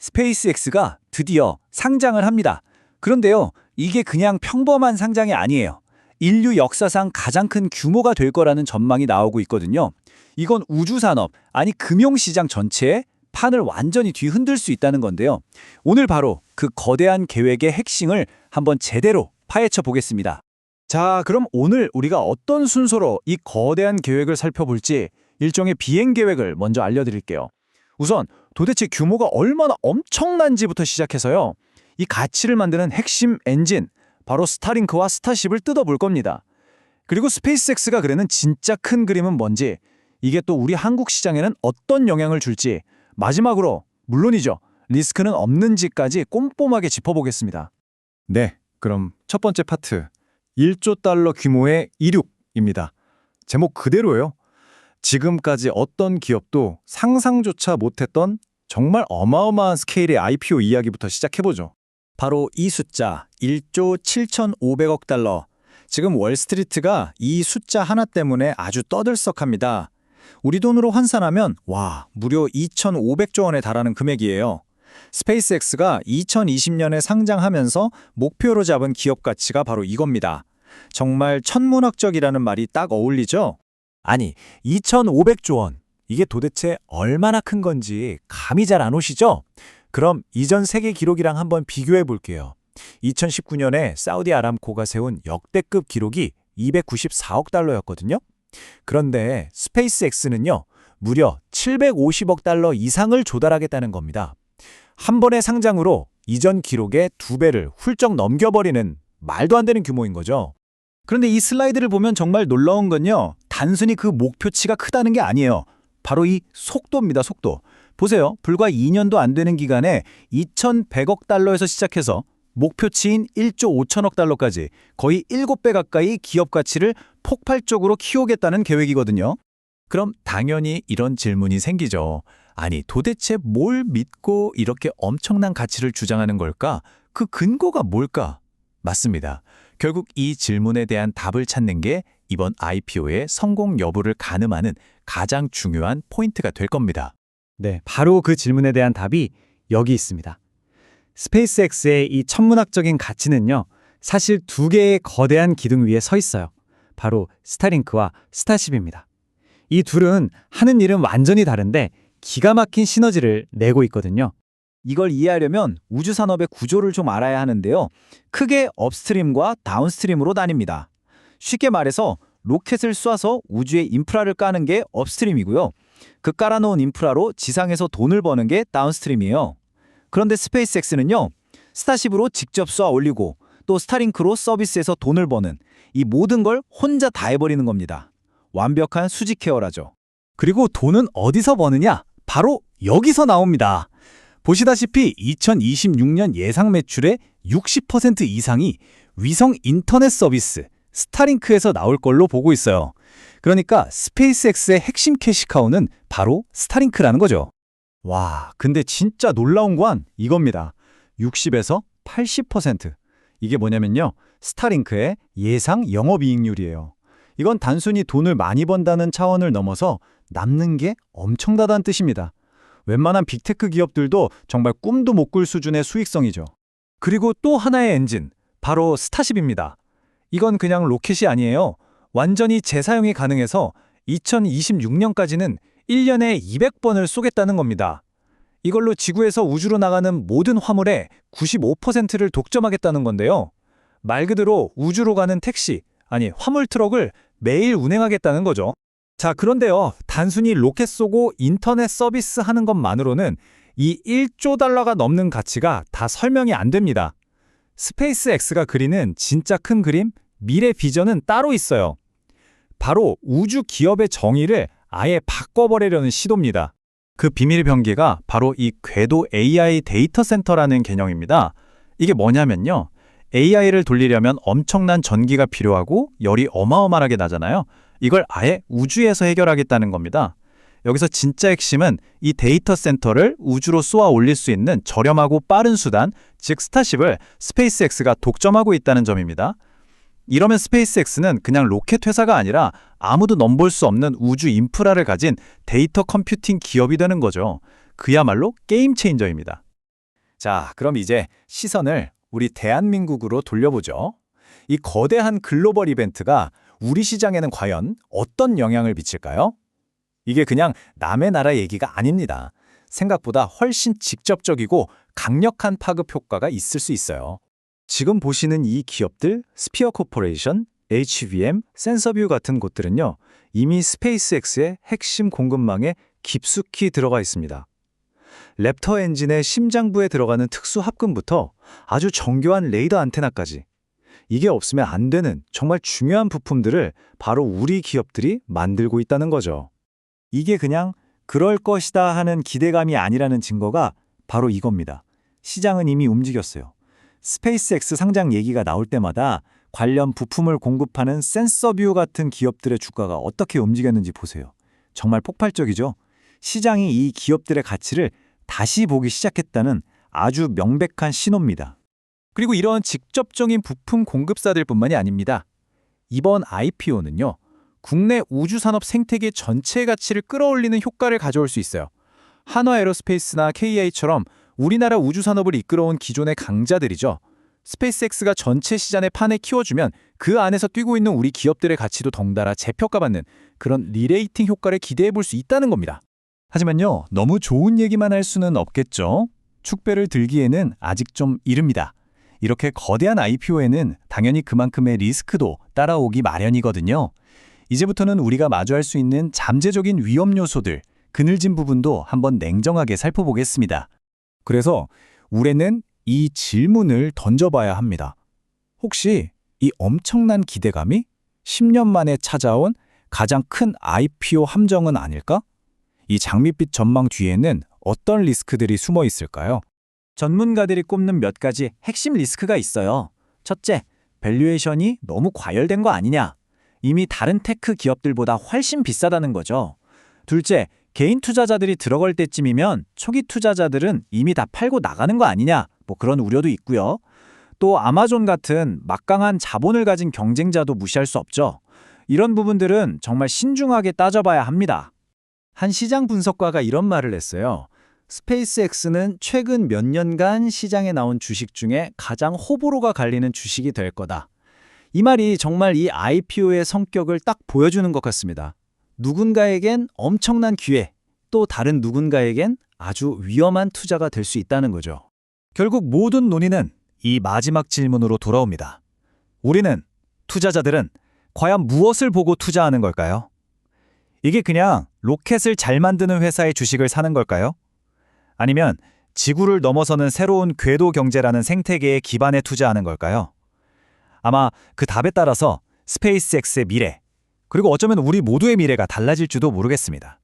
스페이스X가 드디어 상장을 합니다. 그런데요, 이게 그냥 평범한 상장이 아니에요. 인류 역사상 가장 큰 규모가 될 거라는 전망이 나오고 있거든요. 이건 우주산업, 아니 금융시장 전체에 판을 완전히 뒤흔들 수 있다는 건데요. 오늘 바로 그 거대한 계획의 핵심을 한번 제대로 파헤쳐 보겠습니다. 자, 그럼 오늘 우리가 어떤 순서로 이 거대한 계획을 살펴볼지 일종의 비행 계획을 먼저 알려드릴게요. 우선 도대체 규모가 얼마나 엄청난지부터 시작해서요. 이 가치를 만드는 핵심 엔진, 바로 스타링크와 스타쉽을 뜯어볼 겁니다. 그리고 스페이스X가 그리는 진짜 큰 그림은 뭔지, 이게 또 우리 한국 시장에는 어떤 영향을 줄지, 마지막으로 물론이죠, 리스크는 없는지까지 꼼꼼하게 짚어보겠습니다. 네, 그럼 첫 번째 파트, 1조 달러 규모의 이륙입니다. 제목 그대로예요. 지금까지 어떤 기업도 상상조차 못했던 정말 어마어마한 스케일의 IPO 이야기부터 시작해보죠. 바로 이 숫자 1조 7,500억 달러. 지금 월스트리트가 이 숫자 하나 때문에 아주 떠들썩합니다. 우리 돈으로 환산하면 무려 2,500조 원에 달하는 금액이에요. 스페이스X가 2020년에 상장하면서 목표로 잡은 기업 가치가 바로 이겁니다. 정말 천문학적이라는 말이 딱 어울리죠? 아니, 2,500조 원. 이게 도대체 얼마나 큰 건지 감이 잘 안 오시죠? 그럼 이전 세계 기록이랑 한번 비교해 볼게요. 2019년에 사우디 아람코가 세운 역대급 기록이 294억 달러였거든요. 그런데 스페이스X는요, 무려 750억 달러 이상을 조달하겠다는 겁니다. 한 번의 상장으로 이전 기록의 2배를 훌쩍 넘겨버리는 말도 안 되는 규모인 거죠. 그런데 이 슬라이드를 보면 정말 놀라운 건요, 단순히 그 목표치가 크다는 게 아니에요. 바로 이 속도입니다, 속도. 보세요. 불과 2년도 안 되는 기간에 2,100억 달러에서 시작해서 목표치인 1조 5천억 달러까지 거의 7배 가까이 기업 가치를 폭발적으로 키우겠다는 계획이거든요. 그럼 당연히 이런 질문이 생기죠. 아니, 도대체 뭘 믿고 이렇게 엄청난 가치를 주장하는 걸까? 그 근거가 뭘까? 맞습니다. 결국 이 질문에 대한 답을 찾는 게 이번 IPO의 성공 여부를 가늠하는 가장 중요한 포인트가 될 겁니다. 네, 바로 그 질문에 대한 답이 여기 있습니다. 스페이스X의 이 천문학적인 가치는요, 사실 2개의 거대한 기둥 위에 서 있어요. 바로 스타링크와 스타쉽입니다. 이 둘은 하는 일은 완전히 다른데 기가 막힌 시너지를 내고 있거든요. 이걸 이해하려면 우주 산업의 구조를 좀 알아야 하는데요. 크게 업스트림과 다운스트림으로 나뉩니다. 쉽게 말해서 로켓을 쏴서 우주에 인프라를 까는 게 업스트림이고요. 그 깔아놓은 인프라로 지상에서 돈을 버는 게 다운스트림이에요. 그런데 스페이스X는요, 스타쉽으로 직접 쏴 올리고 또 스타링크로 서비스에서 돈을 버는 이 모든 걸 혼자 다 해버리는 겁니다. 완벽한 수직 케어라죠. 그리고 돈은 어디서 버느냐? 바로 여기서 나옵니다. 보시다시피 2026년 예상 매출의 60% 이상이 위성 인터넷 서비스 스타링크에서 나올 걸로 보고 있어요. 그러니까 스페이스X의 핵심 캐시카우는 바로 스타링크라는 거죠. 와, 근데 진짜 놀라운 건 이겁니다. 60에서 80%. 이게 뭐냐면요, 스타링크의 예상 영업이익률이에요. 이건 단순히 돈을 많이 번다는 차원을 넘어서 남는 게 엄청나다는 뜻입니다. 웬만한 빅테크 기업들도 정말 꿈도 못 꿀 수준의 수익성이죠. 그리고 또 하나의 엔진, 바로 스타쉽입니다. 이건 그냥 로켓이 아니에요. 완전히 재사용이 가능해서 2026년까지는 1년에 200번을 쏘겠다는 겁니다. 이걸로 지구에서 우주로 나가는 모든 화물의 95%를 독점하겠다는 건데요. 말 그대로 우주로 가는 택시, 아니 화물 트럭을 매일 운행하겠다는 거죠. 자, 그런데요, 단순히 로켓 쏘고 인터넷 서비스 하는 것만으로는 이 1조 달러가 넘는 가치가 다 설명이 안 됩니다. 스페이스X가 그리는 진짜 큰 그림, 미래 비전은 따로 있어요. 바로 우주 기업의 정의를 아예 바꿔버리려는 시도입니다. 그 비밀 병기가 바로 이 궤도 AI 데이터 센터라는 개념입니다. 이게 뭐냐면요, AI를 돌리려면 엄청난 전기가 필요하고 열이 어마어마하게 나잖아요. 이걸 아예 우주에서 해결하겠다는 겁니다. 여기서 진짜 핵심은 이 데이터 센터를 우주로 쏘아 올릴 수 있는 저렴하고 빠른 수단, 즉 스타쉽을 스페이스X가 독점하고 있다는 점입니다. 이러면 스페이스X는 그냥 로켓 회사가 아니라 아무도 넘볼 수 없는 우주 인프라를 가진 데이터 컴퓨팅 기업이 되는 거죠. 그야말로 게임 체인저입니다. 자, 그럼 이제 시선을 우리 대한민국으로 돌려보죠. 이 거대한 글로벌 이벤트가 우리 시장에는 과연 어떤 영향을 미칠까요? 이게 그냥 남의 나라 얘기가 아닙니다. 생각보다 훨씬 직접적이고 강력한 파급 효과가 있을 수 있어요. 지금 보시는 이 기업들, 스피어 코퍼레이션, HVM, 센서뷰 같은 곳들은요, 이미 스페이스X의 핵심 공급망에 깊숙이 들어가 있습니다. 랩터 엔진의 심장부에 들어가는 특수 합금부터 아주 정교한 레이더 안테나까지 이게 없으면 안 되는 정말 중요한 부품들을 바로 우리 기업들이 만들고 있다는 거죠. 이게 그냥 그럴 것이다 하는 기대감이 아니라는 증거가 바로 이겁니다. 시장은 이미 움직였어요. 스페이스X 상장 얘기가 나올 때마다 관련 부품을 공급하는 센서뷰 같은 기업들의 주가가 어떻게 움직였는지 보세요. 정말 폭발적이죠? 시장이 이 기업들의 가치를 다시 보기 시작했다는 아주 명백한 신호입니다. 그리고 이런 직접적인 부품 공급사들뿐만이 아닙니다. 이번 IPO는요. 국내 우주산업 생태계 전체의 가치를 끌어올리는 효과를 가져올 수 있어요. 한화에로스페이스나 KI처럼 우리나라 우주산업을 이끌어온 기존의 강자들이죠. 스페이스X가 전체 시장의 판을 키워주면 그 안에서 뛰고 있는 우리 기업들의 가치도 덩달아 재평가받는 그런 리레이팅 효과를 기대해 볼 수 있다는 겁니다. 하지만요, 너무 좋은 얘기만 할 수는 없겠죠. 축배를 들기에는 아직 좀 이릅니다. 이렇게 거대한 IPO에는 당연히 그만큼의 리스크도 따라오기 마련이거든요. 이제부터는 우리가 마주할 수 있는 잠재적인 위험 요소들, 그늘진 부분도 한번 냉정하게 살펴보겠습니다. 그래서 우리는 이 질문을 던져봐야 합니다. 혹시 이 엄청난 기대감이 10년 만에 찾아온 가장 큰 IPO 함정은 아닐까? 이 장밋빛 전망 뒤에는 어떤 리스크들이 숨어 있을까요? 전문가들이 꼽는 몇 가지 핵심 리스크가 있어요. 첫째, 밸류에이션이 너무 과열된 거 아니냐? 이미 다른 테크 기업들보다 훨씬 비싸다는 거죠. 둘째, 개인 투자자들이 들어갈 때쯤이면 초기 투자자들은 이미 다 팔고 나가는 거 아니냐? 뭐 그런 우려도 있고요. 또 아마존 같은 막강한 자본을 가진 경쟁자도 무시할 수 없죠. 이런 부분들은 정말 신중하게 따져봐야 합니다. 한 시장 분석가가 이런 말을 했어요. 스페이스X는 최근 몇 년간 시장에 나온 주식 중에 가장 호불호가 갈리는 주식이 될 거다. 이 말이 정말 이 IPO의 성격을 딱 보여주는 것 같습니다. 누군가에겐 엄청난 기회, 또 다른 누군가에겐 아주 위험한 투자가 될 수 있다는 거죠. 결국 모든 논의는 이 마지막 질문으로 돌아옵니다. 우리는, 투자자들은 과연 무엇을 보고 투자하는 걸까요? 이게 그냥 로켓을 잘 만드는 회사의 주식을 사는 걸까요? 아니면 지구를 넘어서는 새로운 궤도 경제라는 생태계에 기반해 투자하는 걸까요? 아마 그 답에 따라서 스페이스X의 미래, 그리고 어쩌면 우리 모두의 미래가 달라질지도 모르겠습니다.